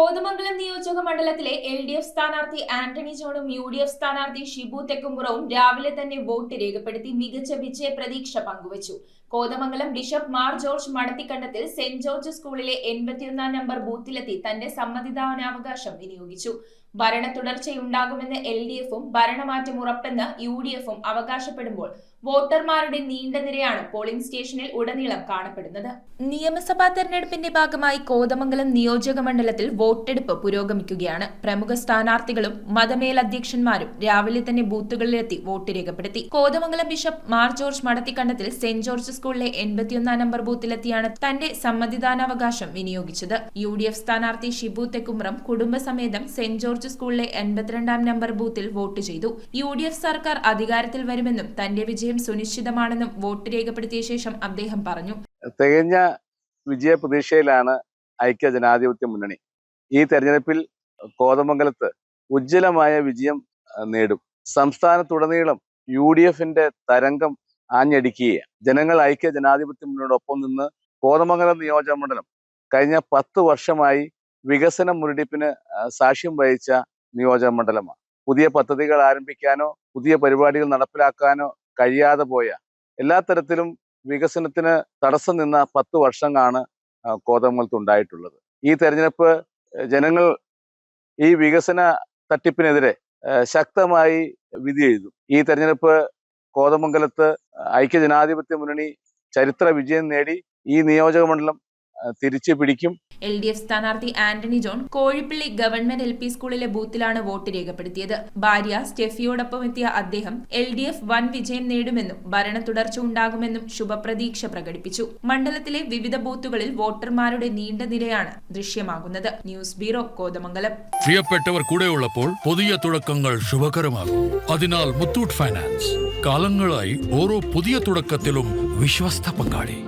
കോതമംഗലം നിയോജക മണ്ഡലത്തിലെ LDF സ്ഥാനാർത്ഥി ആന്റണി ജോണും UDF സ്ഥാനാർത്ഥി ഷിബു തെക്കുംപുറവും രാവിലെ തന്നെ വോട്ട് രേഖപ്പെടുത്തി മികച്ച വിജയ പ്രതീക്ഷ പങ്കുവച്ചു. Kothamangalam bishop Mar George Madathikandathil saint George സ്കൂളിലെ 81 നമ്പർ ബൂത്തിലെത്തി തന്റെ സമ്മതിദാനാവകാശം വിനിയോഗിച്ചു. ഭരണ തുടർച്ചയുണ്ടാകുമെന്ന് LDFും ഭരണമാറ്റം ഉറപ്പെന്ന് UDFും അവകാശപ്പെടുമ്പോൾ വോട്ടർമാരുടെ നീണ്ട നിരയാണ് പോളിംഗ് സ്റ്റേഷനിൽ ഉടനീളം കാണപ്പെടുന്നത്. നിയമസഭാ തെരഞ്ഞെടുപ്പിന്റെ ഭാഗമായി കോതമംഗലം നിയോജക മണ്ഡലത്തിൽ വോട്ടെടുപ്പ് പുരോഗമിക്കുകയാണ്. പ്രമുഖ സ്ഥാനാർത്ഥികളും മതമേലധ്യക്ഷന്മാരും രാവിലെ തന്നെ ബൂത്തുകളിലെത്തി വോട്ട് രേഖപ്പെടുത്തി. Kothamangalam bishop Mar George Madathikandathil saint George സ്കൂളിലെ 81 നമ്പർ ബൂത്തിലെത്തിയാണ് തന്റെ സമ്മതിദാനാവകാശം വിനിയോഗിച്ചത്. UDF സ്ഥാനാർത്ഥി ഷിബു തെക്കുംപുറം കുടുംബസമേതം സെന്റ് ജോർജ് സ്കൂളിലെ 82 നമ്പർ ബൂത്തിൽ വോട്ട് ചെയ്തു. UDF സർക്കാർ അധികാരത്തിൽ വരുമെന്നും തന്റെ വിജയം സുനിശ്ചിതമാണെന്നും വോട്ട് രേഖപ്പെടുത്തിയ ശേഷം അദ്ദേഹം പറഞ്ഞു. തികഞ്ഞ വിജയ പ്രതീക്ഷയിലാണ് ഐക്യ ജനാധിപത്യ മുന്നണി. ഈ തെരഞ്ഞെടുപ്പിൽ കോതമംഗലത്ത് ഉജ്ജ്വലമായ വിജയം നേടും. സംസ്ഥാനത്തുടനീളം UDFന്റെ തരംഗം ആഞ്ഞടിക്കുകയാണ്. ജനങ്ങൾ ഐക്യ ജനാധിപത്യ മുന്നണിയോടൊപ്പം നിന്ന് കോതമംഗലം നിയോജക മണ്ഡലം കഴിഞ്ഞ 10 വർഷമായി വികസന മുരടിപ്പിന് സാക്ഷ്യം വഹിച്ച നിയോജക മണ്ഡലമാണ്. പുതിയ പദ്ധതികൾ ആരംഭിക്കാനോ പുതിയ പരിപാടികൾ നടപ്പിലാക്കാനോ കഴിയാതെ പോയ എല്ലാ തരത്തിലും വികസനത്തിന് തടസ്സം നിന്ന 10 വർഷങ്ങളാണ് കോതമംഗലത്ത് ഉണ്ടായിട്ടുള്ളത്. ഈ തെരഞ്ഞെടുപ്പ് ജനങ്ങൾ ഈ വികസന തട്ടിപ്പിനെതിരെ ശക്തമായി വിധി എഴുതും. ഈ തെരഞ്ഞെടുപ്പ് കോതമംഗലത്ത് ഐക്യ ജനാധിപത്യ മുന്നണി ചരിത്ര വിജയം നേടി ഈ നിയോജക മണ്ഡലം തിരിച്ചു പിടിക്കും. LDF സ്ഥാനാർത്ഥി Antony John Kozhippally government LP സ്കൂളിലെ ബൂത്തിലാണ് വോട്ട് രേഖപ്പെടുത്തിയത്. ഭാര്യ സ്റ്റെഫിയോടൊപ്പം എത്തിയ അദ്ദേഹം LDF വൻ വിജയം നേടുമെന്നും ഭരണ തുടർച്ച ഉണ്ടാകുമെന്നും ശുഭപ്രതീക്ഷ പ്രകടിപ്പിച്ചു. മണ്ഡലത്തിലെ വിവിധ ബൂത്തുകളിൽ വോട്ടർമാരുടെ നീണ്ട നിരയാണ് ദൃശ്യമാകുന്നത്. News bureau, Kothamangalam. പ്രിയപ്പെട്ടവർ കൂടെയുള്ളപ്പോൾ പുതിയ തുടക്കങ്ങൾ ശുഭകരമാകും. അതിനാൽ മുത്തൂറ്റ് ഫൈനാൻസ് കാലങ്ങളായി ഓരോ പുതിയ തുടക്കത്തിലും വിശ്വസ്ത പങ്കാളി.